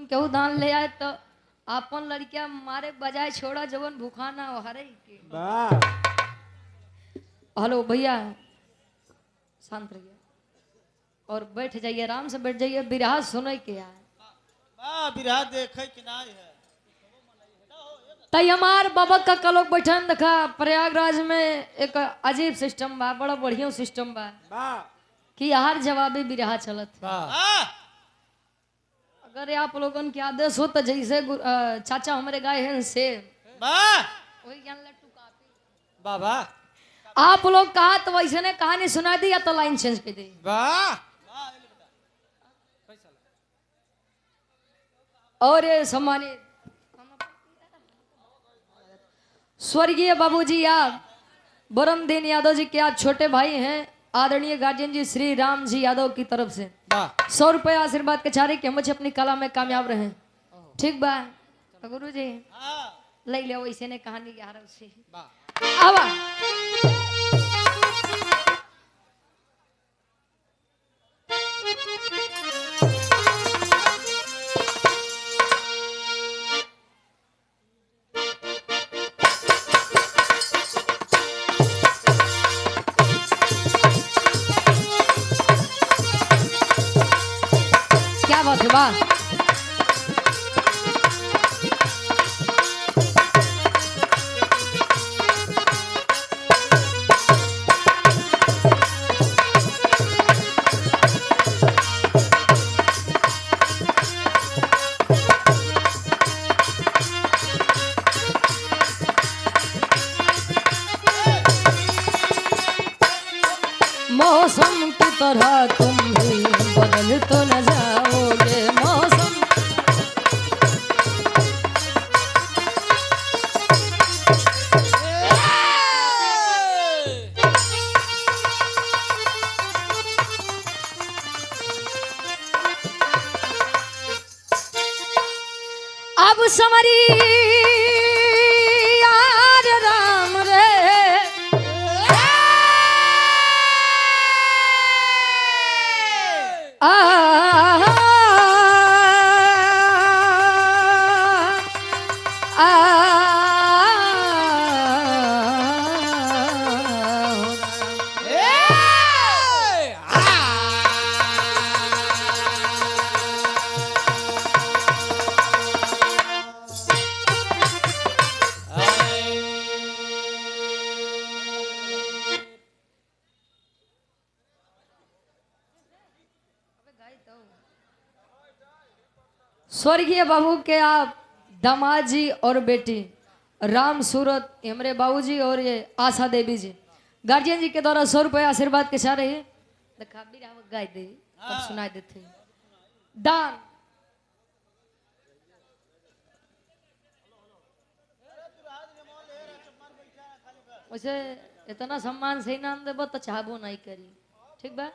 केहू दान ले आए तो अपन लड़किया मारे बजाय छोड़ा जवन भूखा ना हो हरे के। हेलो भैया शांत रहिए और बैठ जाइए, आराम से बैठ जाइए। बिरहा सुने के यार बिरहा देखे कि ना है तई हमार बाबा का कलोक बैठन देखा प्रयागराज में एक अजीब सिस्टम बा, बड़ा बढ़िया सिस्टम बा कि हर जवाबी बिरहा चलत। अगर आप लोगन के आदेश हो तो जैसे चाचा हमारे गाय हैं से वही ज्ञान लट्टू कापी बाबा आप लोग कहा तो वैसे ने कहानी सुना दी या तो लाइन चेंज कर दी। और ये सम्मानित स्वर्गीय बाबूजी आप बरमदीन यादव जी के आप छोटे भाई हैं, आदरणीय गार्जियन जी श्री राम जी यादव की तरफ से 100 रुपए आशीर्वाद के चारे के मुझे अपनी कला में कामयाब रहे। ठीक बा तो गुरु जी ले लिया वैसे ने कहानी के हार से आवा। क्या बात है वाह। मौसम की तरह तुम भी बदल तो न जाओगे मौसम। अब समरी यार राम रे स्वर्गीय बाबू के आप दामाद जी और बेटी राम सूरत हमारे बाबूजी और ये आशा देवी जी गार्जियन जी के द्वारा 100 रुपए आशीर्वाद के साथ रही गाय दे अब सुनाई देते दान। वैसे इतना सम्मान से नाम देव तो चाहबो नहीं करी। ठीक बा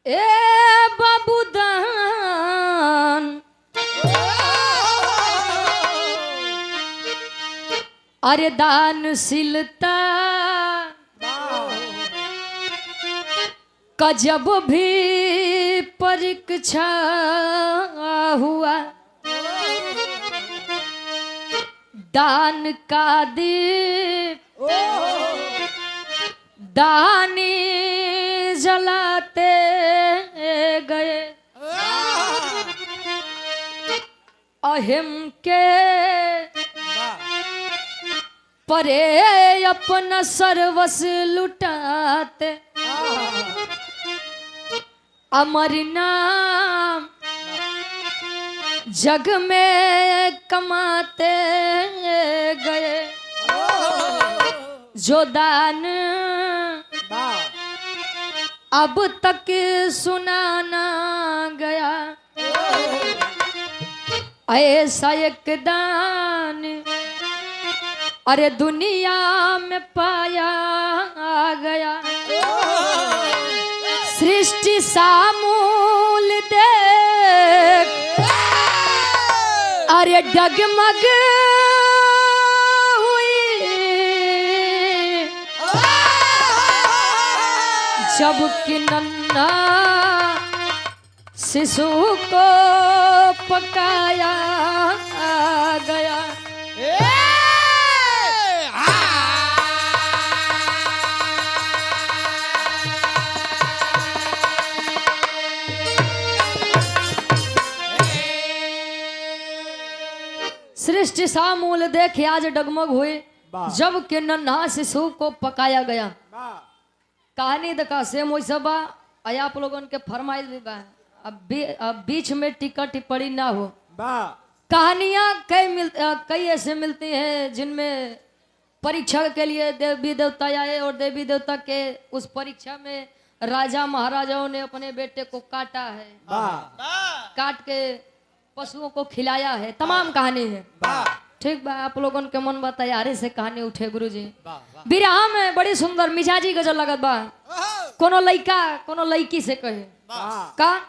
ए बाबू दान अरे दानशीलता का जब भी परीक्षा हुआ दान का दीप दानी जलाते गए अहिम के परे अपना सर्वस लुटाते अमर नाम जग में कमाते गए जो दान अब तक सुनाना गया ऐसा एक दान अरे दुनिया में पाया गया सृष्टि सामूल देख अरे डगमग हुई जब कि नन्हा शिशु को पकाया गया। सृष्टि सामूल देखे आज डगमग हुए जब के नन्हा शिशु को पकाया गया। कहानी देखा सेम वैसा बा आया आप लोगों के फरमाइश भी बा। अब बीच में टिक्का टिप्पणी ना हो। कहानियां कई ऐसे मिलती हैं जिनमें परीक्षा के लिए देवी देवता आए और देवी देवता के उस परीक्षा में राजा महाराजाओं ने अपने बेटे को काटा है, काट के पशुओं को खिलाया है। तमाम कहानी है। ठीक बा आप लोगों के मन बा तैयारी से कहानी उठे गुरुजी। बिरहा में बड़ी सुंदर मिजाजी गजल लगत बा। कोनो लइका कोनो लइकी से कहे का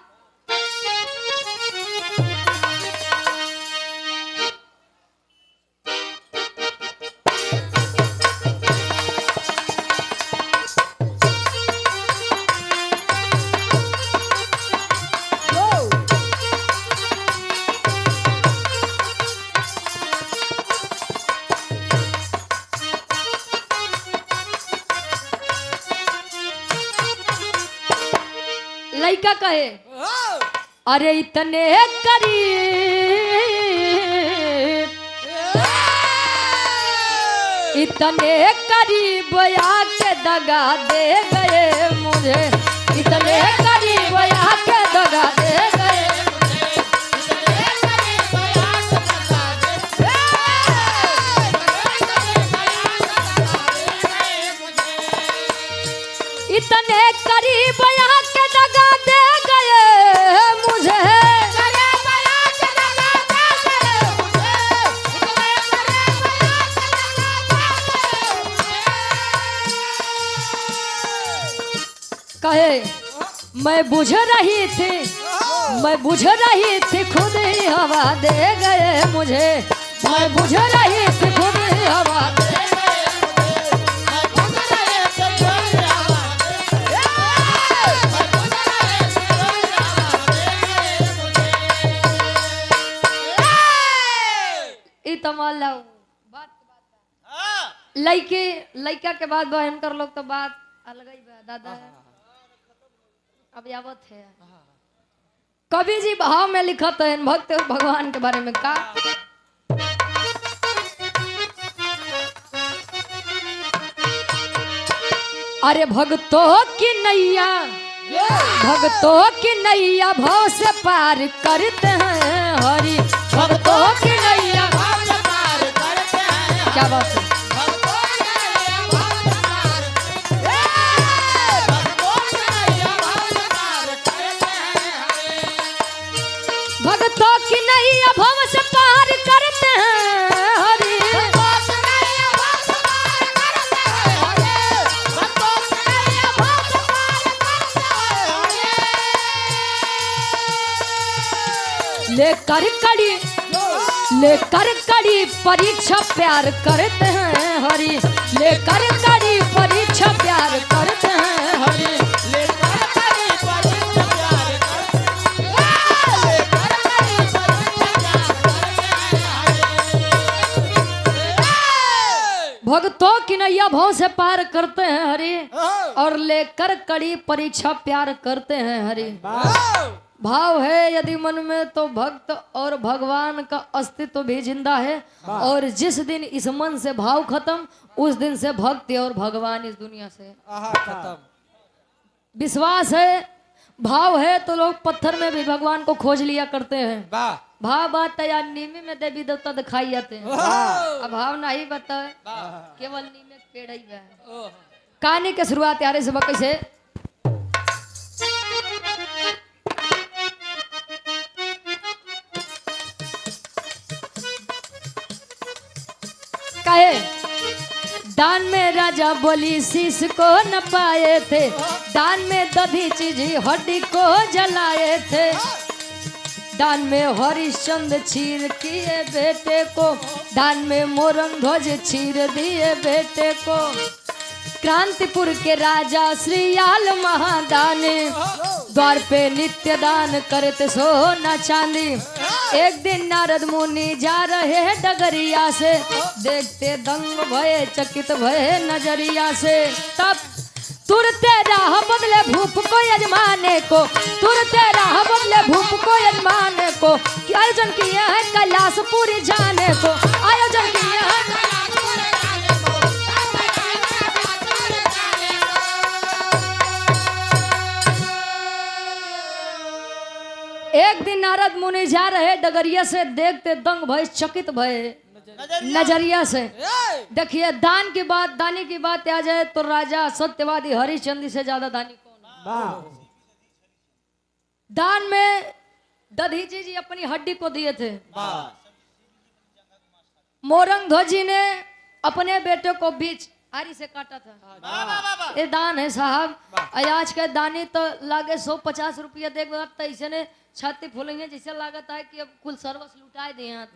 लइका कहे अरे इतने करीब आके दगा दे गए मुझे, इतने करीब आके दगा दे गए इतने करीब आके दगा दे गए मुझे। कहे मैं बुझ रही थी खुद ही हवा दे गए मुझे, मैं बुझ रही थी खुद ही हवा दे लइका के बाद बहन कर लोग तो बात अलग ही बा दादा। अब यावत है कवि जी भाव में लिखत है भक्त और भगवान के बारे में का अरे भक्तों की नैया भाव से पार करते हैं हरि, भक्तों की नैया भाव से पार करते हैं। क्या बात है भक्तों की नैया भाव से पार करते हैं हरि, लेकर कड़ी परीक्षा प्यार करते हैं हरि, लेकर कड़ी परीक्षा प्यार करते हैं हरि, लेकर कड़ी परीक्षा प्यार भक्तों की नैया भाव से पार करते हैं हरि और लेकर कड़ी परीक्षा प्यार करते हैं हरि। भाव है यदि मन में तो भक्त और भगवान का अस्तित्व भी जिंदा है और जिस दिन इस मन से भाव खत्म उस दिन से भक्ति और भगवान इस दुनिया से खत्म। विश्वास है भाव है तो लोग पत्थर में भी भगवान को खोज लिया करते हैं। भाव बात या नीमी में देवी देवता दिखाई जाते हैं। अब भाव नहीं बता केवल नीमे पेड़ ही है। कहानी के शुरुआत यारे से कैसे कहे दान में राजा बोली शीश को न पाए थे, दान में दधी चीज हड्डी को जलाए थे, दान में हरिश्चंद्र चीर किए बेटे को, दान में मोरंग ध्वज चीर दिए बेटे को। क्रांतिपुर के राजा श्रीयाल महादानी, द्वार पे नित्य दान करते सोना चांदी। एक दिन नारद मुनि जा रहे डगरिया से, देखते दंग भये चकित भये नजरिया से। तब तुरते राह बदले भूप को यजमाने को, तुरते राह बदले भूप को यजमाने को। आयोजन किए हैं कैलाशपुरी जाने को, आयोजन किए हैं एक दिन नारद मुनि जा रहे डगरिया से, देखते दंग भय चकित भय नजरिया से। देखिए दान की बात, दानी की बात आ जाए तो राजा सत्यवादी हरिश्चंद्र से ज्यादा दानी कौन है? दान में दधीची जी अपनी हड्डी को दिए थे, मोरंग ध्वजी ने अपने बेटे को बीच आरी से काटा था। ये दान है साहब। आज के दानी तो लागे 150 रुपया देख तो ऐसे ने छाती फूलेंगे जिससे लागत है कि अब कुल सर्वस लुटाए दिए हैं।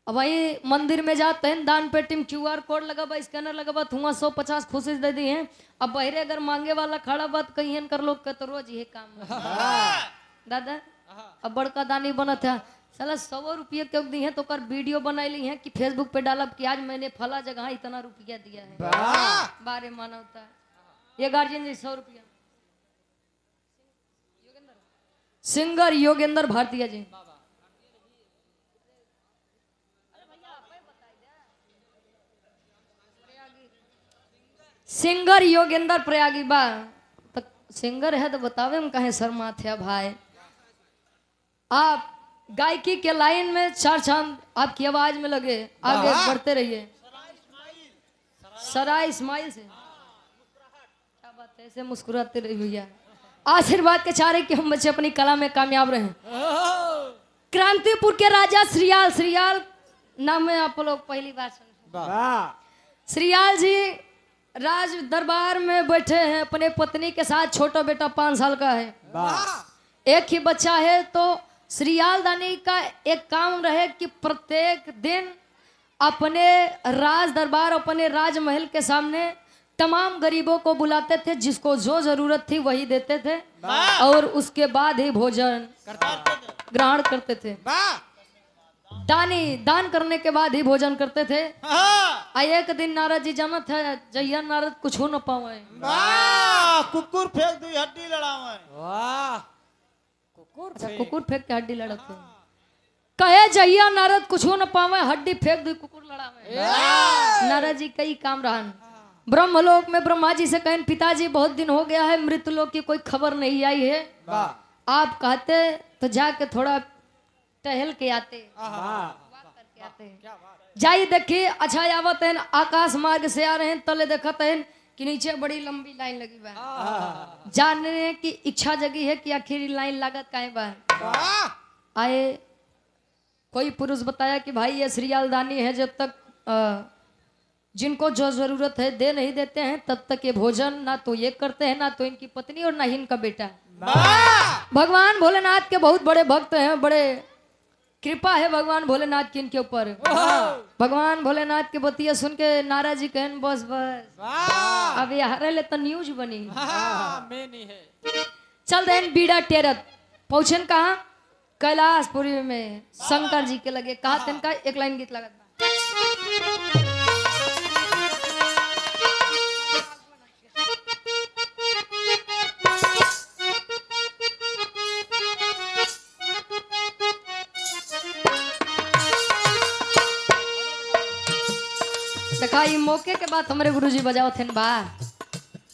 अब वही मंदिर में जाते हैं, दान पेटी में QR कोड लगा बा, स्कैनर लगा बा, हुआ 150 खुशी दे दी हैं। अब बहरे अगर मांगे वाला खड़ा बात कहीं कर लोग तो रोज ये काम दादा। अब बड़का दानी बना था साला 100 रुपये क्यों दी है तो कर वीडियो बनाई ली है कि फेसबुक पे डाला कि आज मैंने फला जगह इतना रुपया दिया है। बारे माना होता है ये गार्जियन जी 100 रुपया। सिंगर योगेंद्र भारतीय जी, सिंगर योगेंद्र प्रयागी बा। तो सिंगर है तो बतावे हम कहे शर्मा थे भाई। आप गायकी के लाइन में चार चांद आपकी आवाज में लगे, आगे बढ़ते रहिए। सराय इस्माइल से क्या बात है, ऐसे मुस्कुराते रहिए भैया। आशीर्वाद के चारे कि हम बच्चे अपनी कला में कामयाब रहे। क्रांतिपुर के राजा श्रीयाल, श्रीयाल नाम में आप लोग पहली बार सुने। श्रीयाल जी राज दरबार में बैठे हैं अपने पत्नी के साथ। छोटा बेटा 5 साल का है, एक ही बच्चा है। तो श्रीयाल दानी का एक काम रहे कि प्रत्येक दिन अपने राज दरबार, अपने राजमहल के सामने तमाम गरीबों को बुलाते थे, जिसको जो जरूरत थी वही देते थे और उसके बाद ही भोजन ग्रहण करते थे। दान करने के बाद ही भोजन करते थे। एक दिन नारद जी जाना था, जैया नारद कुछ हो न पावे, कुकुर फेंक दी हड्डी लड़ावे। कुकुर फेंक के हड्डी लड़ते कहे जैया नारद कुछ हो न पावे, हड्डी फेंक दी कुकुर लड़ावे। नारद जी कई काम रहन। ब्रह्मलोक में ब्रह्मा जी से कहें पिताजी बहुत दिन हो गया है, मृतलोक की कोई खबर नहीं आई है, आप कहते तो जाके थोड़ा टहल के आते, करके आते। जाइए देखिए अच्छा आवत है, आकाश मार्ग से आ रहे हैं, तले देखत है कि नीचे बड़ी लंबी लाइन लगी बा। जानने की इच्छा जगी है कि आखिर लाइन लागत काहे बा। आए कोई पुरुष बताया कि भाई ये श्रीयाल दानी है, जब तक जिनको जो जरूरत है दे नहीं देते हैं तब तक ये भोजन ना तो ये करते हैं, ना तो इनकी पत्नी और ना ही इनका बेटा। भगवान भोलेनाथ के बहुत बड़े भक्त हैं, बड़े कृपा है भगवान भोलेनाथ की इनके ऊपर। भगवान भोलेनाथ के बतिया सुन के नाराज जी कहन बस बस अब यहाँ ले तो न्यूज बनी। चल देन बीड़ा टेरत पहुंचन कहा कैलाशपुरी में शंकर जी के लगे। कहा तेन का एक लाइन गीत लगत बा। देखा ये मौके के बाद हमारे गुरुजी बजाओ थे बा।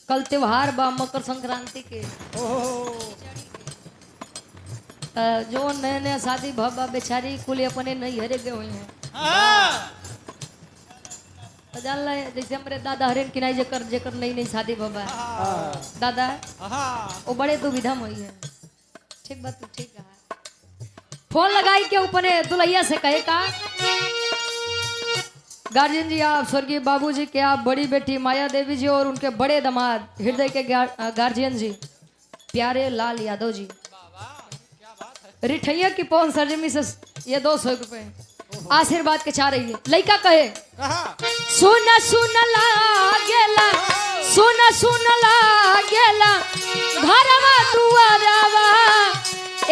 कल त्योहार बा मकर संक्रांति के, जो नए नए शादी भवा बेचारी कुल अपने नहीं हरे गए हुए हैं। तो जान ला जैसे हमारे दादा हरेन किनाई जेकर जेकर नई नई शादी भवा दादा वो बड़े दुविधा में हुई है। ठीक बात, ठीक है। फोन लगाई के ऊपर दुल्हैया से कहे का गार्जियन जी आप स्वर्गीय बाबूजी के आप बड़ी बेटी माया देवी जी और उनके बड़े दामाद हृदय के गार्जियन जी प्यारे लाल यादव जी रिठैया की पौन सरजमी से ये 200 रुपए आशीर्वाद के चाह रही है। लड़का कहे सुन सुन लागेला सुन सुन लागेला घरवा दुआरवा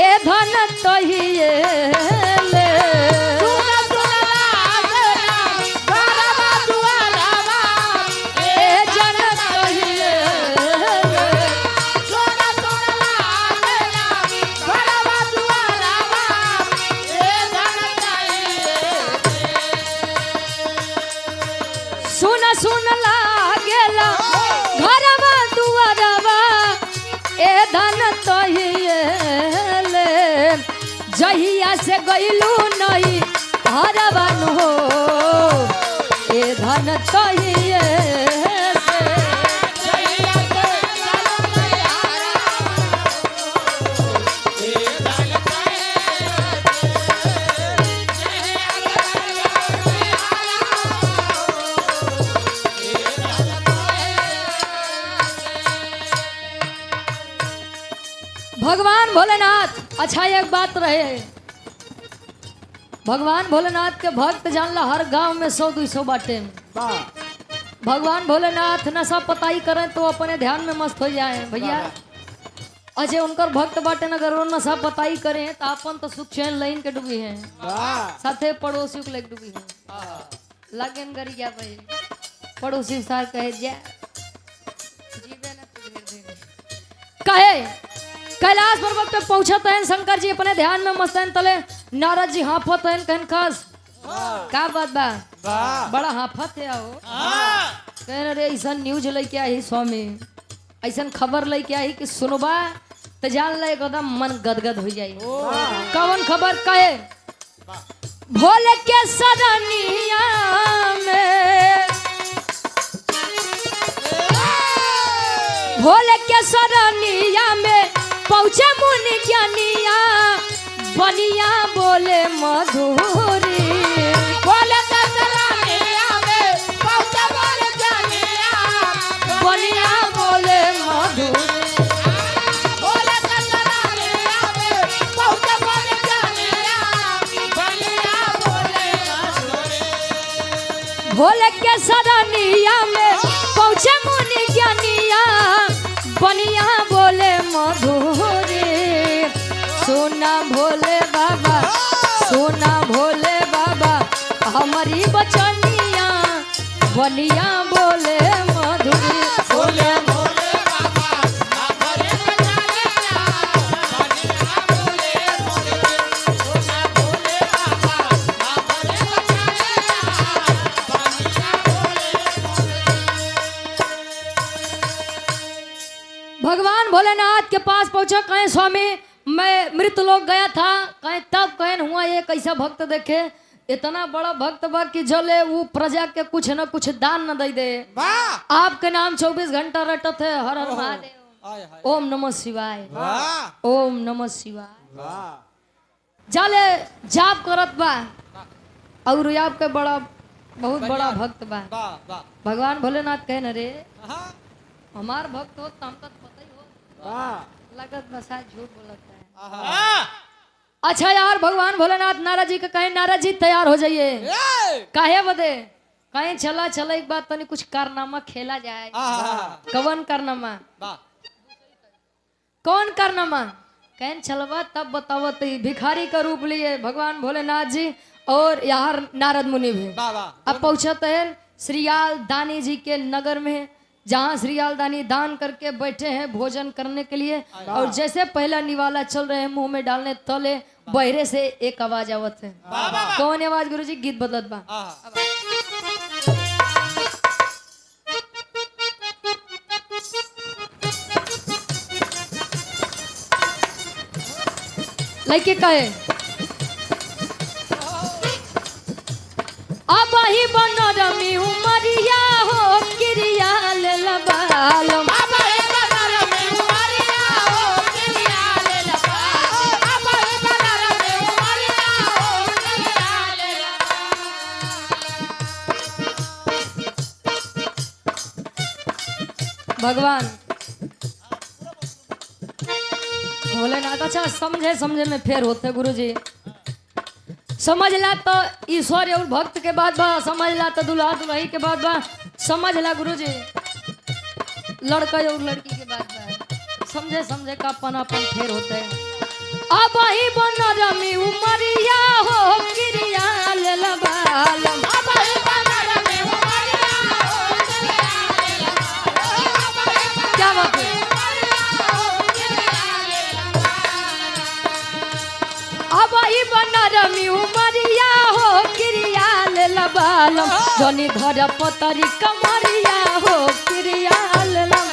ए धन तहिए ले सुन लागेला घरवा दुआरवा ए धन तहिए ले जहिया से गइलू नई घरवा नु हो ए धन तहिए भगवान भोलेनाथ अच्छा एक बात रहे भगवान भोलेनाथ के भक्त जानला हर गांव में 100-200 बाटे भगवान भोलेनाथ नशा पताई करें तो अपने ध्यान में मस्त हो जाए भैया अजय उनकर भक्त बाटे अगर वो नशा पताई करें तो अपन तो सुख चैन लाइन के डूबी है साथे पड़ोसी के लेके डूबी है लगन करी क्या भाई पड़ोसी सार कहे जा जीवे ना कहे कैलाश पर्वत पे पहुंचत हैं शंकर जी अपने ध्यान में मस्त हैं तले नारद जी हाफत हैं कहन खास का बात बा बड़ा हाफत है हो कहन रे ऐसा न्यूज लेके आई स्वामी ऐसा खबर लेके आई कि सुनबा तो जान ले एकदम मन गदगद हो जाए कौन खबर कहे भोले के सरनिया में भोले के सरनिया में पहुंचे मुनि ज्ञानिया बनिया बोले मधुरी बोले में पहुंचे मुनि ज्ञानिया बनिया बोले मधुरी बोले में पहुंचे मुनि ज्ञानिया बनिया बोले मधुरी भोले के सरनिया में पहुंचे मुनि ज्ञानिया बनिया बोले मधुरी सोना भोले बाबा हमारी बचनिया बनिया बोले मधुरी बोले भोले बाबा हमारी बचनिया बनिया बोले मधुरी सोना भोले बाबा हमारी बचनिया भगवान भोलेनाथ के पास पहुंचा कहें स्वामी मैं मृत लोग गया था कहें तब कहन हुआ ये कैसा भक्त देखे इतना बड़ा भक्त बा कि जले वो प्रजा के कुछ न कुछ दान न दे दे आपके नाम 24 घंटा रटत है हर हर महादेव ओम नमः शिवाय ओम नमः शिवाय जाले जाप करत बा और आपके बड़ा बहुत बड़ा भक्त बा भगवान भोलेनाथ कहन रे हमार भक्त हो तम तक पता ही हो लगत बसा झूठ बोलता है अच्छा यार भगवान भोलेनाथ नारद जी का कहे नारद जी तैयार हो जाइए काहे बदे कहीं चला एक बात तनी कुछ कारनामा खेला जाए कवन कारनामा कौन कारनामा कहीं चलवा तब बतावत भिखारी का रूप लिए भगवान भोलेनाथ जी और यार नारद मुनि भी अब पहुंचते हैं श्रीयाल दानी जी के नगर में जहाँ श्रीयाल दानी दान करके बैठे हैं भोजन करने के लिए और जैसे पहला निवाला चल रहे हैं मुंह में डालने तले बहरे से एक आवाज आवत है कौन आवाज गुरुजी गीत बदलत बा लड़के कहे अब ही बनरमी उमरिया हो क्रिया ले लबालम भगवान भोलेनाथ। अच्छा समझे समझे में फेर होते गुरुजी। समझ ला तो ईश्वर और भक्त के बाद बा, समझ ला तो दुल्हा दुल्ही के बाद बा, समझ ला गुरुजी लड़का और लड़की के बाद बा। समझे समझे का अपन फेर होते हैं। अब ही बन रमी उमरिया हो क्रिया ले लबालम। अब ही बन रमी उमरिया हो क्या बात है। अब ही बन रमी उमरिया हो क्रिया ले लबालम। जनी धर पतरी कमरिया हो क्रिया ले लबालम।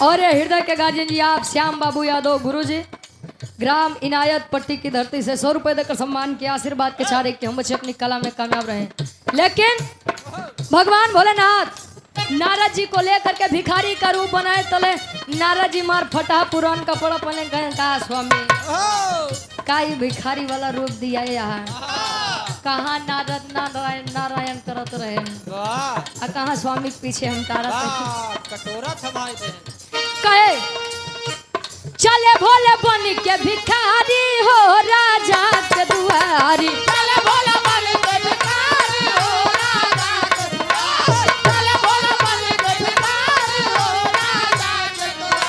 और ये हृदय के गार्जियन जी आप श्याम बाबू यादव गुरुजी, ग्राम इनायत पट्टी की धरती से 100 रुपए देकर सम्मान के आशीर्वाद के चारे कि हम बच्चे अपनी कला में कामयाब रहे। लेकिन भगवान भोलेनाथ नारद जी को लेकर के भिखारी का रूप बनाए तले नारद जी मार फटा पुरान कपड़ा पहने गए। कहा स्वामी का भिखारी वाला रूप दिया यहाँ, कहाँ नारद नारायण नारायण करत रहे और कहाँ स्वामी के पीछे हम तारा कटोरा थमाए थे। कहे चले भोले बन के भिखारी हो राजा के दुआरी। चले भोले बन के भिखारी हो राजा के दुआरी। चले भोले बन के भिखारी हो राजा के दुआरी।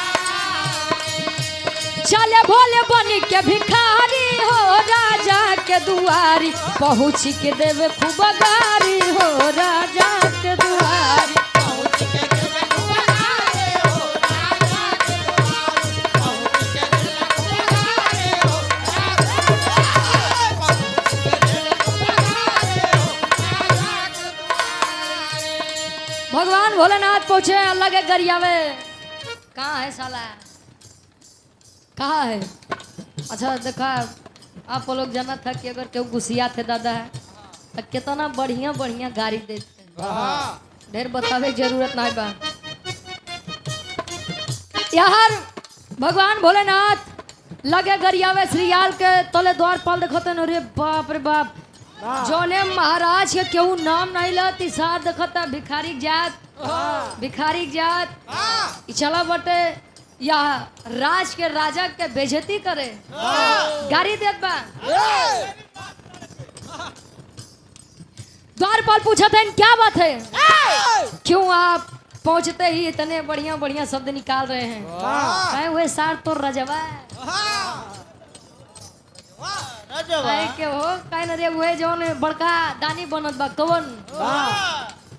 चले भोले बन के भिखारी हो राजा के दुआरी। पहुँच के देवे खूब गारी हो राजा के दुआरी। भगवान भोलेनाथ पूछे अल्लाह के गरियावे कहाँ है साला, कहाँ है। अच्छा देखा आप लोग जाना था कि अगर केहू गुस्सिया थे दादा है तो कितना बढ़िया बढ़िया गाड़ी देते, ढेर बतावे की जरूरत नहीं बा। यार भगवान भोलेनाथ लगे गरियावे श्रीयाल के तले द्वार पाल देखते न। अरे बाप रे बाप, जोने महाराज के केहू नाम नहीं लती साथ देखता भिखारी जात, भिखारी जात चला बटे या राज के राजा के बेइज्जती करे गाड़ी देत बा। द्वारपाल पूछा था क्या बात है, क्यों आप पहुंचते ही इतने बढ़िया बढ़िया शब्द निकाल रहे हैं। कहे हुए सार तो रजवा के हो कहे न रे हुए जौन बड़का दानी बनत बा कवन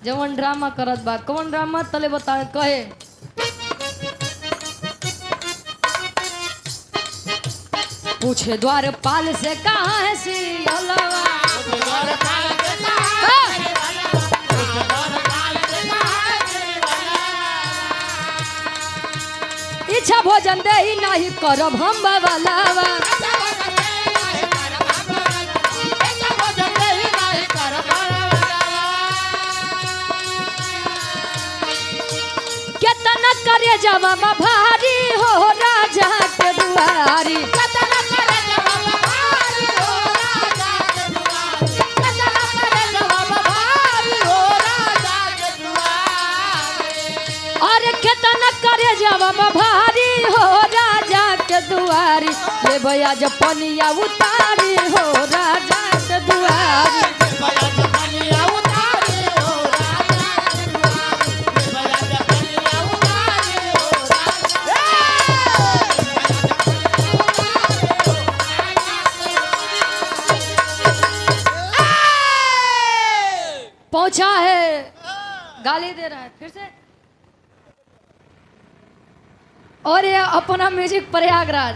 जवन ड्रामा करत बा कवन ड्रामा तले बता। कहे पूछे द्वारपाल से कहाँ है सियलवा। इच्छा भोजन दे ही नहीं करब हम बाबा। कितना करे जवाब भारी हो राजा के दुआरी। और कितना करे जवाब भारी हो राजा के दुआरी। ले भैया जब पनिया उतारी हो राजा के दुआरी। पहुंचा है गाली दे रहा है फिर से। और ये अपना म्यूजिक प्रयागराज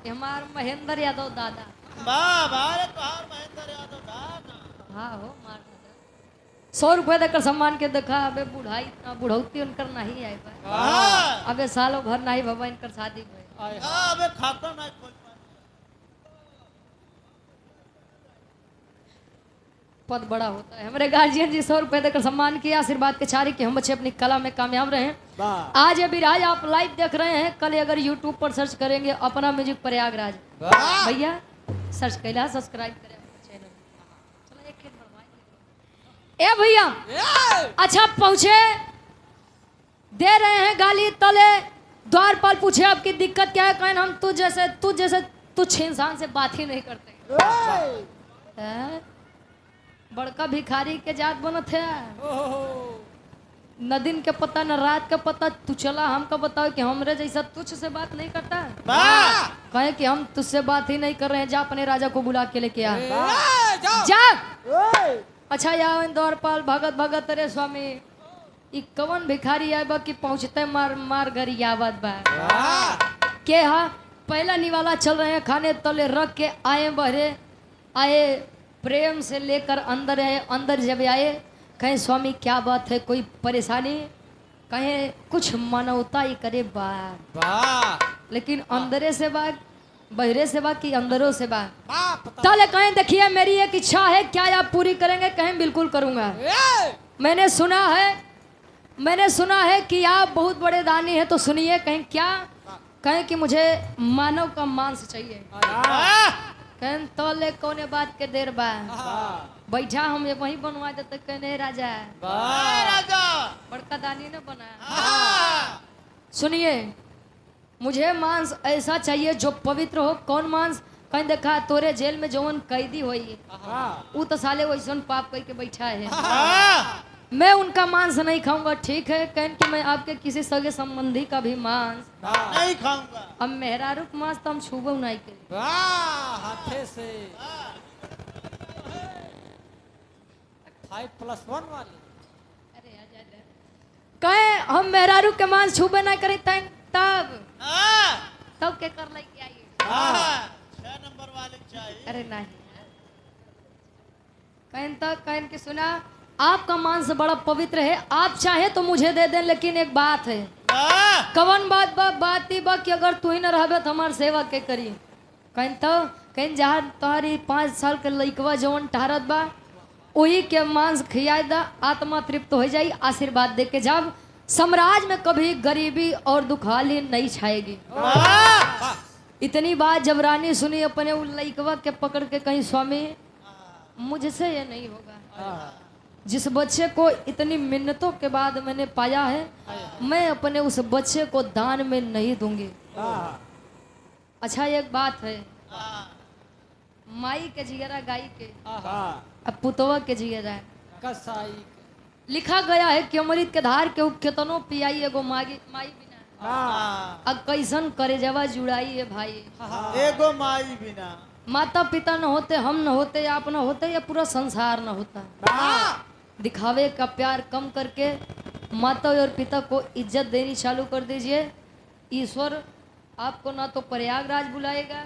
हमार महेंद्र यादव दादा। हाँ हो मार 100 रुपए देकर सम्मान के देखा। अबे बुढ़ाई बुढ़ौती उनकर नहीं आए पाए। अबे सालों भर नहीं बाबा इनकर शादी हुए। अबे खाता नहीं कोई। पद बड़ा होता है। हमारे गार्जियन जी 100 रुपए देकर सम्मान किया, आशीर्वाद के चारे कि हम बच्चे अपनी कला में कामयाब रहे। आज ये विराज आप लाइव देख रहे हैं, कल अगर यूट्यूब पर सर्च करेंगे अपना म्यूजिक प्रयागराज, भैया सर्च कैला, सब्सक्राइब करें चैनल। चलो एक खेत बढ़वाएं। ए भैया अच्छा पहुंचे, दे रहे हैं गाली तले, द्वारपाल पूछे आपकी दिक्कत क्या है, कहें हम तू जैसे तुच्छ इंसान से बात ही नहीं करते। बड़का भिखारी के जात बनत है, न दिन के पता न रात का पता, तू चला हमको बताओ कि हमरे जैसा तुझ से बात नहीं करता। कहे कि हम तुझसे बात ही नहीं कर रहे हैं, जा अपने राजा को बुला के लेके आ जा। अच्छा यार द्वारपाल भगत भगत रे स्वामी, ई कवन भिखारी आए बा कि पहुंचते मार मार घर आवत बा के हा पहला निवाला चल रहे हैं, खाने तले रख के आए बहरे, आए प्रेम से लेकर अंदर आए। अंदर जब आए कहें स्वामी क्या बात है, कोई परेशानी, कहें कुछ मानवता ही करे बा, लेकिन अंदरे से बा बहरे से बा कि अंदरों से बा। तले कहें देखिए मेरी एक इच्छा है, क्या आप पूरी करेंगे? कहें बिल्कुल करूंगा। मैंने सुना है कि आप बहुत बड़े दानी हैं, तो सुनिए। कहें क्या? कहें कि मुझे मानव का मांस चाहिए। कहें तले कौने बात के देर बा, बैठा हम ये वही बनवा देते। कहने राजा बड़का दानी ने बना। सुनिए मुझे मांस ऐसा चाहिए जो पवित्र हो। कौन मांस? कहीं देखा तोरे जेल में जौन कैदी होई वो तो साले वैसन पाप करके बैठा है, मैं उनका मांस नहीं खाऊंगा। ठीक है, कहें कि मैं आपके किसी सगे संबंधी का भी मांस नहीं खाऊंगा। अब मेहरारू मांस तो हम छूबो नहीं के हाथे से 5+1 वाली। कहे हम मेहरारू के मांस छूबे नहीं करी तब के कर लेके आइए। 6 नंबर वाले चाहिए। अरे नहीं कहन कि सुना आपका मांस बड़ा पवित्र है, आप चाहे तो मुझे दे दें, लेकिन एक बात है। कवन बात ही बा कि अगर तू ही न रहबे तो हमार सेवा के करी। कहीं जहाँ तुम्हारी 5 साल के लइकवा जवन ठहरत बा वही के मांस खिया दा, आत्मा तृप्त हो जाई। आशीर्वाद दे के जब साम्राज्य में कभी गरीबी और दुखाली नहीं छाएगी। इतनी बात जब रानी सुनी अपने उन लइकवा के पकड़ के, कहीं स्वामी मुझसे ये नहीं होगा, जिस बच्चे को इतनी मिन्नतों के बाद मैंने पाया है, मैं अपने उस बच्चे को दान में नहीं दूंगी। अच्छा एक बात है, माई के जिगरा गाई के, अब पुतवा के जिगरा कसाई लिखा गया है कि अमृत के धार के केतनो पियाई एगो माई बिना, अब कैसन करे जवा जुड़ाई है भाई। एगो माई बिना माता पिता न होते, हम न होते, आप न होते, या पूरा संसार न होता। दिखावे का प्यार कम करके माता और पिता को इज्जत देनी चालू कर दीजिए। ईश्वर आपको ना तो प्रयागराज बुलाएगा,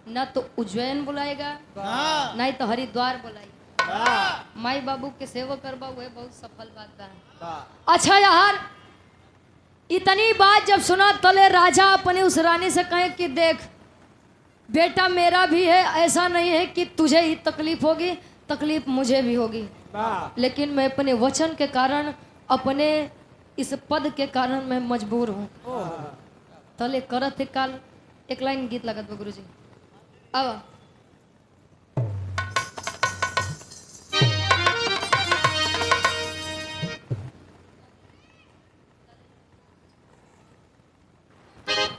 ना तो उज्जैन बुलाएगा, ना ही तो हरिद्वार बुलाएगा। माई बाबू के सेवा करवा हुए बहुत सफल बात है। अच्छा यार इतनी बात जब सुना तले राजा अपने उस रानी से कहे कि देख बेटा मेरा भी है, ऐसा नहीं है कि तुझे ही तकलीफ होगी, तकलीफ मुझे भी होगी, लेकिन मैं अपने वचन के कारण, अपने इस पद के कारण मैं मजबूर हूँ। तले करत है काल एक लाइन गीत लगत गुरु जी। अब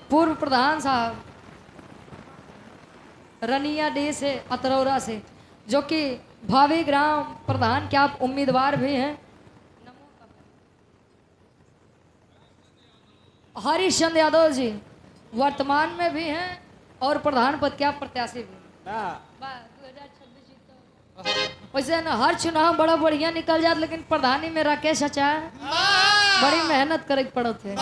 पूर्व प्रधान साहब रनिया डे से अतरौरा से, जो कि भावी ग्राम प्रधान के आप उम्मीदवार भी हैं, हरिश्चंद्र यादव जी वर्तमान में भी हैं और प्रधान पद के आप प्रत्याशी भी। 2026 वैसे ना हर चुनाव बड़ा बढ़िया निकल जात, लेकिन प्रधानी में राकेश चाचा बड़ी मेहनत करे पड़त है।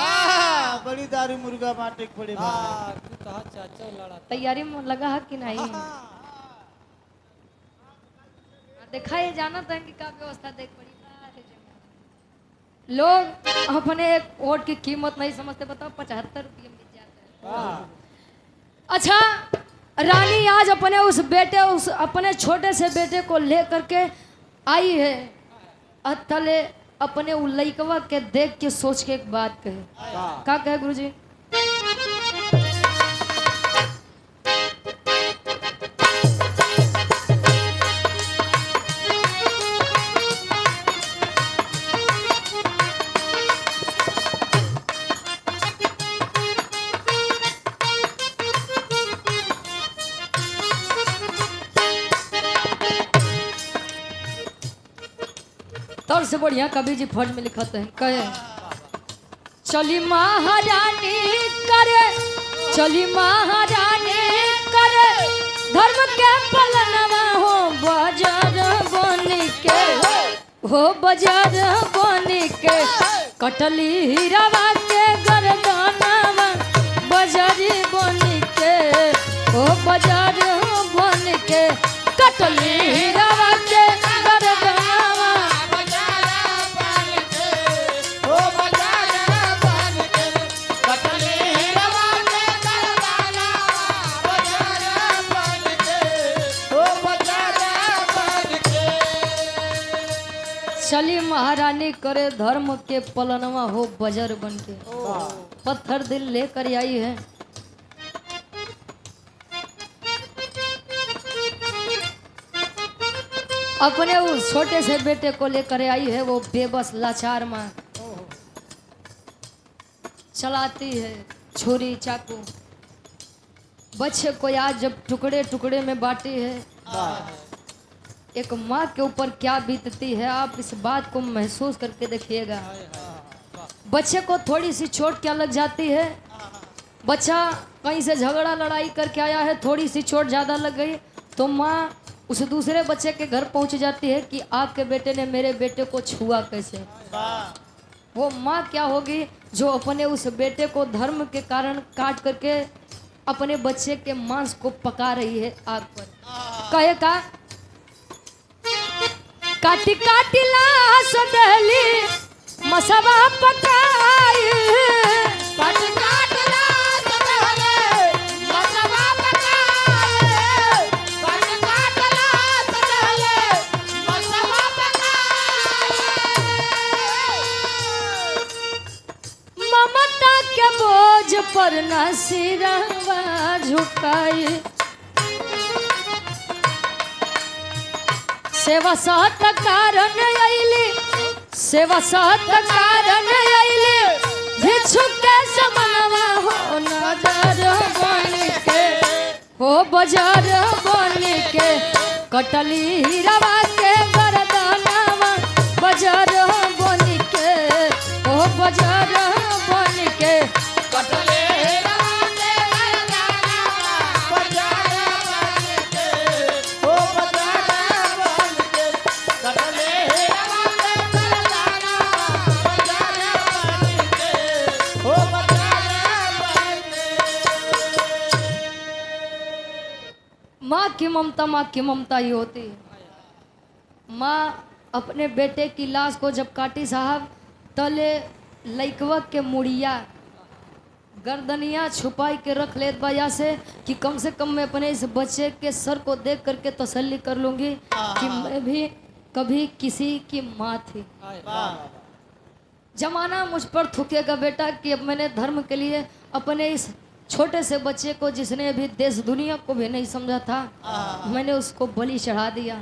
बड़ी दारू मुर्गा बांटे के पड़े भाई। तू तो चाचा लड़ा तैयारी में लगा है कि नहीं? देखा ये जाना था कि क्या व्यवस्था देख पड़ी। लोग अपने एक वोट की कीमत नहीं समझते। बताओ 75 रुपये मिल जाता है। अच्छा रानी आज अपने उस अपने छोटे से बेटे को ले करके आई है अतले अपने उ लइकवा के देख के सोच के एक बात कहे। का कहे गुरुजी? तौर से बढ़िया कवि जी फर्ज में लिखते हैं, कहे चली महारानी करे, चली महारानी करे धर्म के पलनवा हो बाजार बन के, हो बाजार बन के कटली हीरावा के गर्दनवा बाजारी बन के, हो बाजार बन के कटली हीरावा के गर्दनवा। चली महारानी करे धर्म के पलनवा हो बजर बन के, पत्थर दिल लेकर आई है। अपने उस छोटे से बेटे को लेकर आई है, वो बेबस लाचार माँ चलाती है छुरी चाकू। बच्चे को आज जब टुकड़े टुकड़े में बांटी है, एक माँ के ऊपर क्या बीतती है आप इस बात को महसूस करके देखिएगा। बच्चे को थोड़ी सी चोट क्या लग जाती है, बच्चा कहीं से झगड़ा लड़ाई करके आया है, थोड़ी सी चोट ज़्यादा लग गई तो माँ उस दूसरे बच्चे के घर पहुंच जाती है कि आपके बेटे ने मेरे बेटे को छुआ कैसे। वो माँ क्या होगी जो अपने उस बेटे को धर्म के कारण काट करके अपने बच्चे के मांस को पका रही है आग पर। कहे का काटी काटी लाश दहली मसबा पकाई, काटी काटी लाश दहली मसबा पकाई, काटी काटी लाश दहली मसबा पकाई। ममता के बोझ पर न सिरवा झुकाई, सेवा सात कारण आईली, सेवा सात कारण आईली भिक्षुक के समनवा हो नजर बन के, हो बाजार बन के कटली हीरावा के गर्दनवा बाजार बन के, हो बाजार बन के कटली माँ की ममता ही होती है। माँ अपने बेटे की लाश को जब काटी साहब तले लइकवा के मुड़िया गर्दनिया छुपाई के रख लेत बा से कि कम से कम मैं अपने इस बच्चे के सर को देख करके तसल्ली कर लूंगी कि मैं भी कभी किसी की माँ थी। जमाना मुझ पर थूकेगा बेटा कि अब मैंने धर्म के लिए अपने इस छोटे से बच्चे को जिसने अभी देश दुनिया को भी नहीं समझा था, मैंने उसको बलि चढ़ा दिया।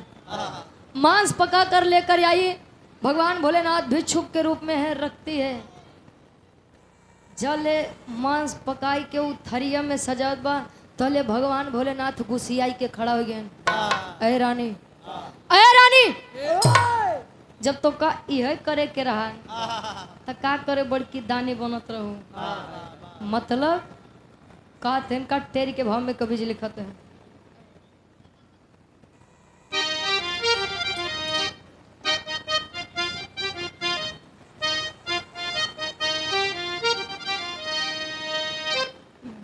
मांस पका कर लेकर आई, भगवान भोलेनाथ भिक्षुक के रूप में है रखती है। जले मांस पकाई के उ थरिया में सजात बा तले भगवान भोलेनाथ गुसियाई के खड़ा हो गए। अय रानी, अय रानी, जब तो का यह करे के रहा तो का करे बड़की दानी बनत रहूं। मतलब का तेन का टेरी के भाव में कभी जी लिखते हैं।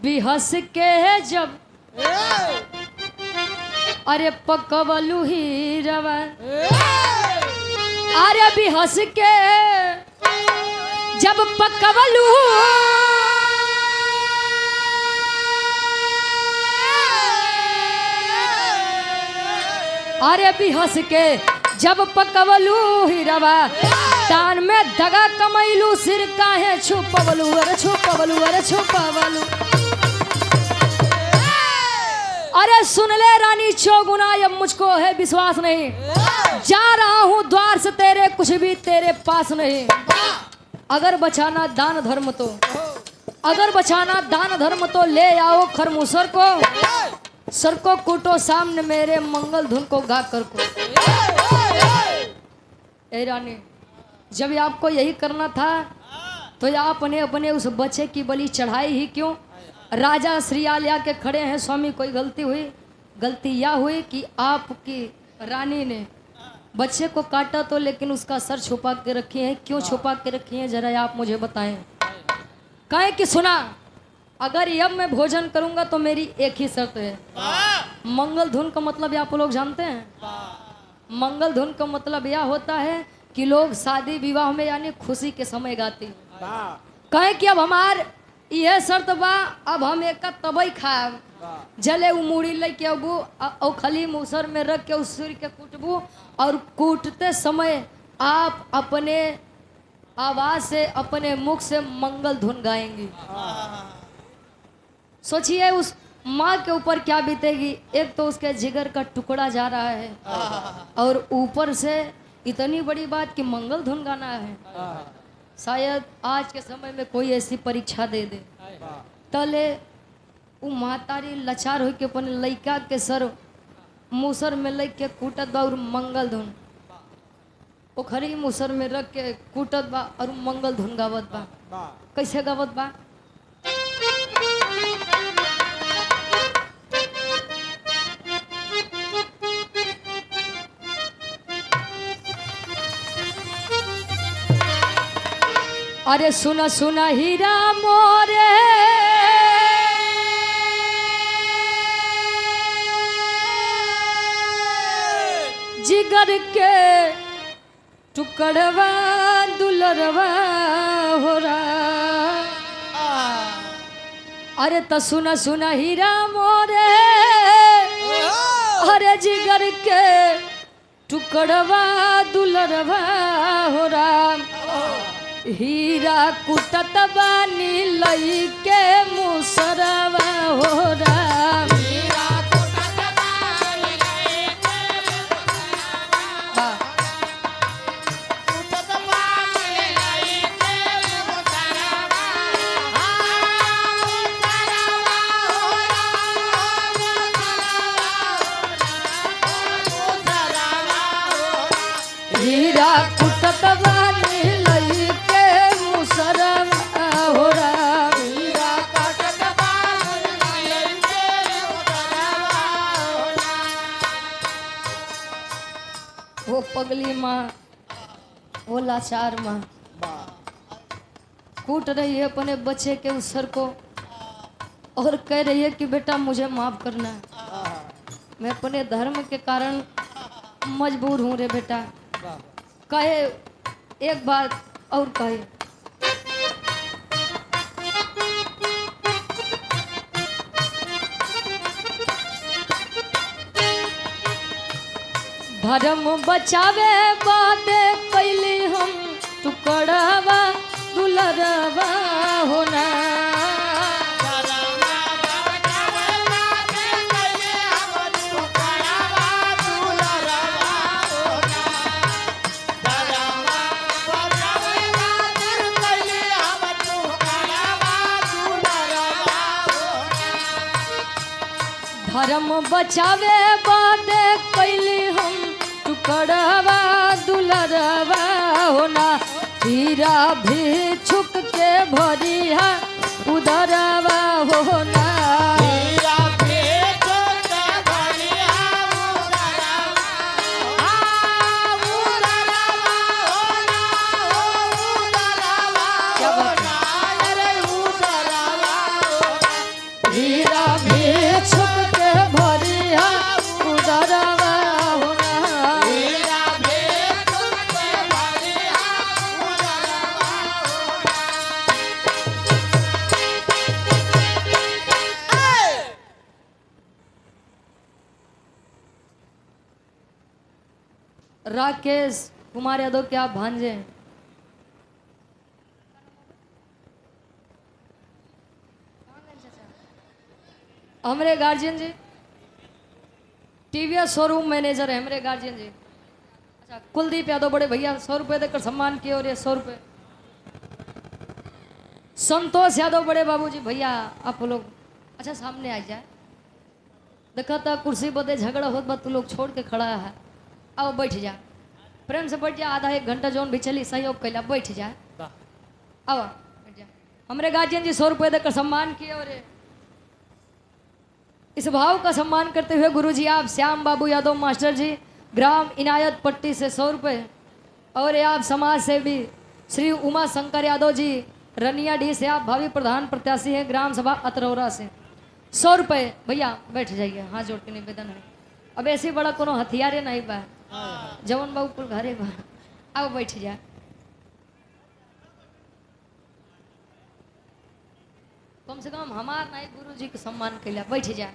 बिहस के जब अरे पकवलू ही रवा, अरे बिहस के जब पकवलू अरे भी हंस के जब पकवलू हीरवा दान में दगा कमैलू सिर काहे छुपवलू अरे छुपवलू अरे छुपवलू। अरे सुन ले रानी चौगुना अब मुझको है विश्वास नहीं, जा रहा हूँ द्वार से तेरे कुछ भी तेरे पास नहीं। अगर बचाना दान धर्म तो, अगर बचाना दान धर्म तो ले आओ खरमुसर को, सर को कूटो सामने मेरे मंगल धुन को गा कर को। ए रानी जब आपको यही करना था तो आपने अपने उस बच्चे की बलि चढ़ाई ही क्यों? राजा श्री आलिया के खड़े हैं, स्वामी कोई गलती हुई? गलती यह हुई कि आपकी रानी ने बच्चे को काटा तो लेकिन उसका सर छुपा के रखी है। क्यों छुपा के रखी है जरा आप मुझे बताएं। कहे कि सुना, अगर अब मैं भोजन करूंगा तो मेरी एक ही शर्त है। मंगल धुन का मतलब आप लोग जानते हैं? मंगल धुन का मतलब यह होता है कि लोग शादी विवाह में यानी खुशी के समय गाते हैं। कहे कि अब हमार यह शर्त बा, अब हम एक तबई खाब जले उमूड़ी लेके अबू और खली मूसर में रख के उस सूर्य के कूटबू और कूटते समय आप अपने आवाज से अपने मुख से मंगल धुन गाएंगी। सोचिए उस माँ के ऊपर क्या बीतेगी। एक तो उसके जिगर का टुकड़ा जा रहा है और ऊपर से इतनी बड़ी बात कि मंगल धुन गाना है। शायद आज के समय में कोई ऐसी परीक्षा दे दे तले वो मातारी लाचार हो के अपने लइका के सर मूसर में लग के कूटत बा और मंगल धुन पोखरी मूसर में रख के कूटत बा और मंगल धुन गावत बा। कैसे गावत बा? अरे सुना सुना हीरा मोरे जिगर के टुकड़वा दुलरवा हो रहा। अरे तो सुना सुना हीरा मोरे, अरे जिगर के टुकड़वा दुलरवा हो रहा। हीरा कुटत बानी लई के मुसरवा हो रहा। हीरा कुटत बानी लई के मुसरवा हो रहा। हीरा कुटत बानी लई के मुसरवा हो रहा। वो पगली माँ, वो लाचार माँ कूट रही है अपने बच्चे के उस सर को और कह रही है कि बेटा मुझे माफ करना, मैं अपने धर्म के कारण मजबूर हूँ रे बेटा। कहे एक बात और कहे, धर्म बचावे बाते कैली हम टुकड़वा दुलरवा होना। धर्म बचावे बाते कैली हम टुकड़वा दुलरवा होना। हीरा भी छुक के भरिया उदरवा होना। क्या बात है? हीरा भी छुक के भरिया उदरवा होना। राकेश कुमार यादव के आप भांजे हैं। हमारे गार्जियन जी टीवीएस शोरूम मैनेजर है हमारे गार्जियन जी। अच्छा कुलदीप यादव बड़े भैया 100 रुपये देकर सम्मान किए और ये 100 रुपये। संतोष यादव बड़े बाबूजी भैया आप लोग अच्छा सामने आ जाए। देखा था कुर्सी बदे झगड़ा होत बा तू लोग छोड़ के खड़ा है। आओ बैठ जा प्रेम से बैठ जा। आधा 1 घंटा जोन भी चली सहयोग कैला बैठ जा। आओ बैठ जा। हमारे गार्जियन जी 100 रुपये देकर सम्मान किए और इस भाव का सम्मान करते हुए गुरुजी आप श्याम बाबू यादव मास्टर जी ग्राम इनायत पट्टी से 100 रुपये और ये आप समाज सेवी श्री उमा शंकर यादव जी रनिया डी से आप भावी प्रधान प्रत्याशी हैं ग्राम सभा अतरौरा से 100 रुपये। भैया बैठ जाइए हाथ जोड़ के निवेदन है। अब ऐसे बड़ा कोनो हथियारे नहीं बा जवन बाबू कुल घरे बा। अब बैठ जाए। कम से कम हमार नहीं गुरु जी के सम्मान के लिए बैठ जाए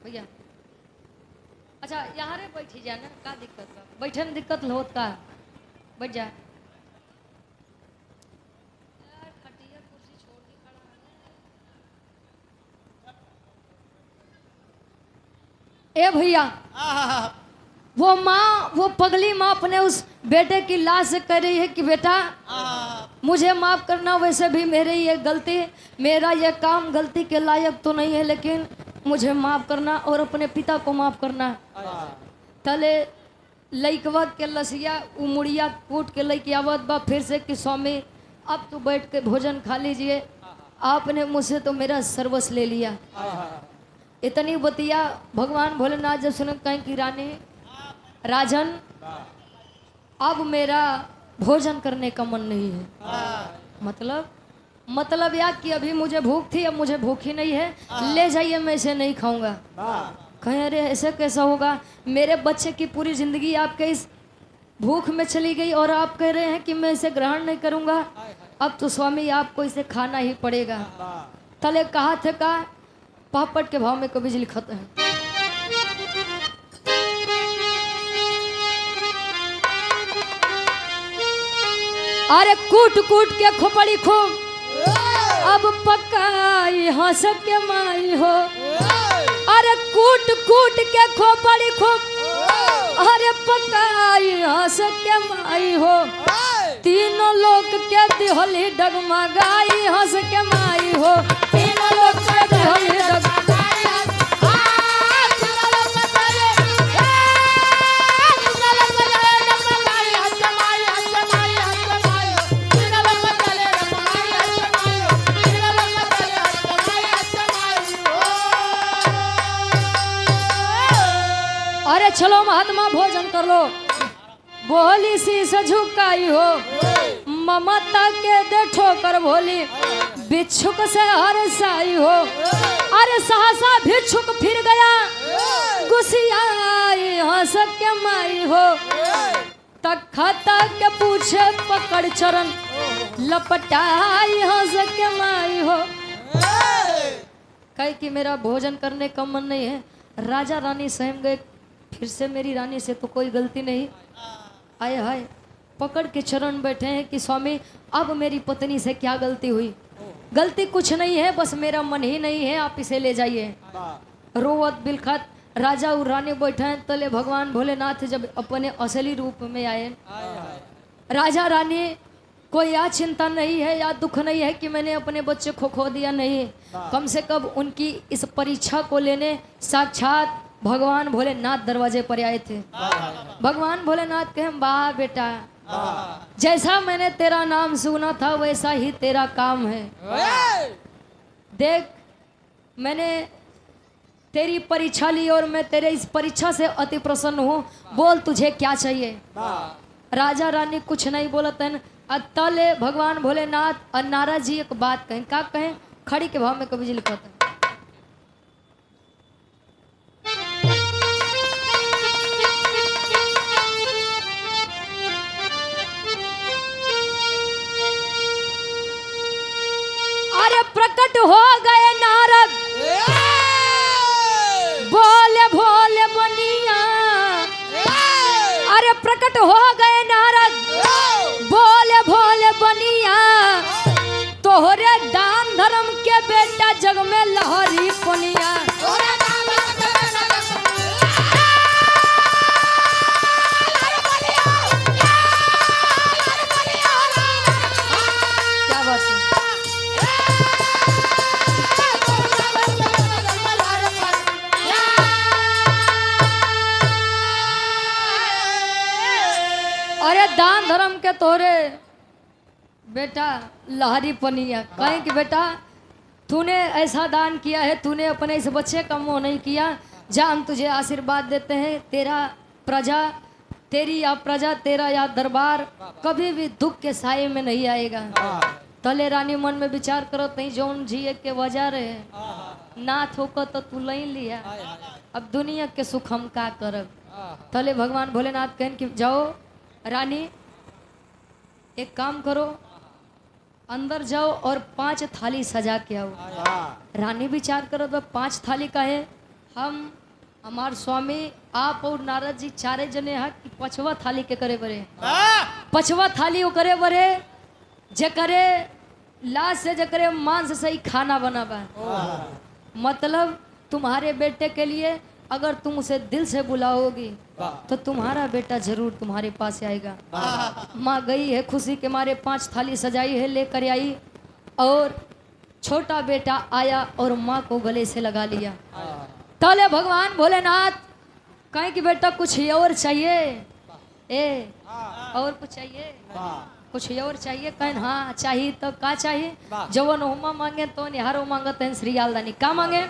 भैया। अच्छा यहाँ रे बैठ जाए ना का दिक्कत बा बैठे में दिक्कत होत का बैठ जाए। ए भैया वो पगली माँ अपने उस बेटे की लाश से कह रही है कि बेटा मुझे माफ करना। वैसे भी मेरी ये गलती मेरा ये काम गलती के लायक तो नहीं है लेकिन मुझे माफ करना और अपने पिता को माफ करना। तले लइकवा के लसिया उमुड़िया कूट के लइकी आवत बा फिर से कि स्वामी अब तो बैठ के भोजन खा लीजिए। आपने मुझसे तो मेरा सर्वस्व ले लिया। इतनी बतिया भगवान भोलेनाथ जब सुन कहीं की रानी राजन अब मेरा भोजन करने का मन नहीं है। मतलब यार कि अभी मुझे भूख थी अब मुझे भूख ही नहीं है ले जाइए मैं इसे नहीं खाऊंगा। कहें अरे ऐसे कैसा होगा मेरे बच्चे की पूरी जिंदगी आपके इस भूख में चली गई और आप कह रहे हैं कि मैं इसे ग्रहण नहीं करूंगा। अब तो स्वामी आपको इसे खाना ही पड़ेगा। तले कहा थे का पापड़ के भाव में कभी बिजली खत्म है। अरे कूट कूट के खोपड़ी खूब अब पकाई हंस के माई हो। अरे कूट कूट के खोपड़ी खूब अरे पकाई हंस के माई हो। तीनों लोग के दिहली डगमगाई हंस के माई हो। तीनों लोग के दिहली अरे चलो महात्मा भोजन कर लो। बोली शीश झुकाई हो ममता के दे ठोकर भोली भिक्षुक से हरसाई हो। अरे सहसा भिक्षुक फिर गया गुस्सियाई हंस के माई हो। तखता के पूछे पकड़ चरण लपटाई हंस के माई हो। कहे कि मेरा भोजन करने का मन नहीं है। राजा रानी सहम गए फिर से मेरी रानी से तो कोई गलती नहीं। आए हाय पकड़ के चरण बैठे हैं कि स्वामी अब मेरी पत्नी से क्या गलती हुई। गलती कुछ नहीं है बस मेरा मन ही नहीं है आप इसे ले जाइए। रोवत बिलखत राजा और रानी बैठे हैं। तले भगवान भोलेनाथ जब अपने असली रूप में आए राजा रानी कोई या चिंता नहीं है या दुख नहीं है कि मैंने अपने बच्चे को खो दिया नहीं। कम से कम उनकी इस परीक्षा को लेने साक्षात भगवान भोलेनाथ दरवाजे पर आए थे। भगवान भोलेनाथ कहे वाह बेटा जैसा मैंने तेरा नाम सुना था वैसा ही तेरा काम है। देख मैंने तेरी परीक्षा ली और मैं तेरे इस परीक्षा से अति प्रसन्न हूँ। बोल तुझे क्या चाहिए। राजा रानी कुछ नहीं बोलते हैं। तले भगवान भोलेनाथ और नारद जी एक बात कहें क्या कहें खड़ी के भाव में कभी जी लिखा था। अरे प्रकट हो गए नारद बोले भोले बनिया। अरे जग में लहरी पनिया। क्या बात है? अरे दान धर्म के तोरे बेटा लहरी पनिया, कहें कि बेटा तूने ऐसा दान किया है, तूने अपने इस बच्चे का मोह नहीं किया। जा हम तुझे आशीर्वाद देते हैं, तेरा प्रजा, तेरी या प्रजा, तेरा या दरबार कभी भी दुख के साये में नहीं आएगा। तले रानी मन में विचार करो, तई जौन जिए के वजह रहे नाथ होकर तो तू लई लिया, अब दुनिया के सुख हम का करब। तले भगवान भोलेनाथ कहन कि जाओ रानी एक काम करो, अंदर जाओ और 5 थाली सजा के आओ। रानी विचार करो तो 5 थाली का है, हम हमार स्वामी आप और नारद जी चारे जने हैं कि 5वां थाली के करे बरे। 5वां थाली वो करे बरे जे करे लाश से जे करे मांस से ही खाना बना बा। मतलब तुम्हारे बेटे के लिए अगर तुम उसे दिल से बुलाओगी तो तुम्हारा बेटा जरूर तुम्हारे पास आएगा। माँ गई है खुशी के मारे, 5 थाली सजाई है लेकर आई, और छोटा बेटा आया और माँ को गले से लगा लिया। तले भगवान भोलेनाथ कहें कि बेटा कुछ और चाहिए, और कुछ चाहिए, कुछ और चाहिए। कहें हाँ चाहिए, तो का चाहिए? जवन होमा मांगे तो निहारो मांगते हैं श्री यालदानी। का मांगे?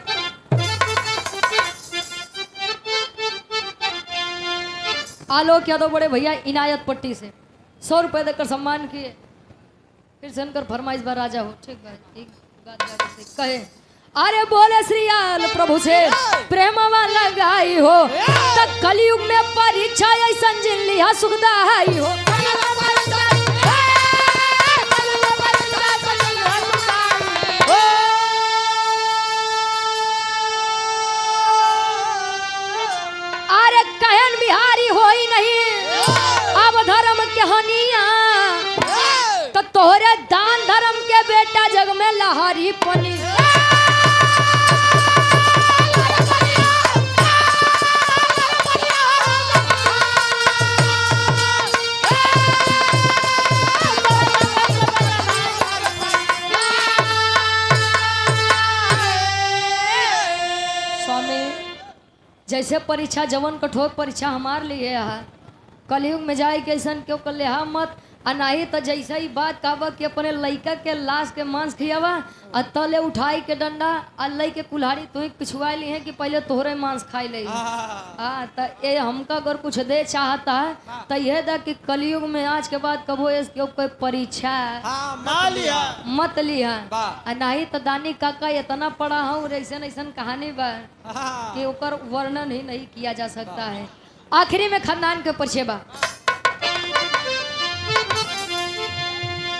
आलोक यादव बड़े भैया इनायत पट्टी से 100 रुपए देकर सम्मान किए। फिर शंकर फरमाइश बार राजा हो, ठीक है, एक गात गाने से कहे, अरे बोले श्रीयाल प्रभु से प्रेमवा लगाई हो, तक कलयुग में परीक्षा ऐसा जिन लिया सुखदाई हो। अरे कहन बिहारी होई नहीं अब धर्म के हनिया, तो तोहरे दान धर्म के बेटा जग में लहरी पनी। जैसे परीक्षा जवन कठोर परीक्षा हमार लिए है, कलयुग में जाए के ऐसा क्यों कर ले मत। अनाही तो जैसा ही बात कहबा कि अपने लड़का के लाश के मांस खियावा और तले उठाई के डंडा अल्लाह के कुल्हाड़ी तू पिछुआ ली है कि पहले तोहरे मांस खाई ले। तो ये हमका अगर कुछ दे चाहता है तो यह दा कि कलयुग में आज के बाद कबो इसके कोई परीक्षा मत लिया। नहीं तो दानी काका इतना पढ़ा हूँ ऐसा ऐसा कहानी बा कि ओकर वर्णन ही नहीं किया जा सकता है। आखिरी में खानदान के परिचय बा।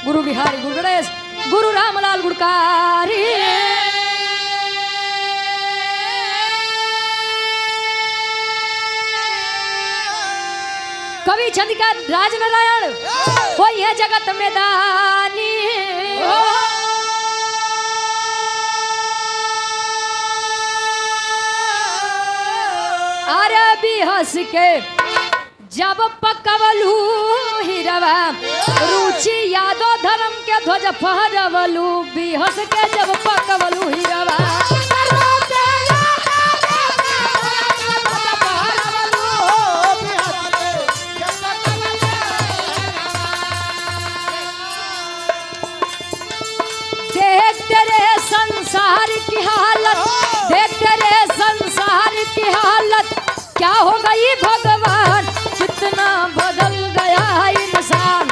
गुरु बिहारी, गुरु गणेश, गुरु रामलाल गुड़कारी। कवि चंद्रिका राजनारायण कोई है जगत में दानी। अरे भी हंस के जब पकवलू हिरवा रुचि यादव धर्म के ध्वज फहरवलू। बिहस के जब पकवलू हिरवा देख तेरे संसार की हालत, देख तेरे संसार की हालत क्या हो गई भगवान, कितना बदल गया इंसान।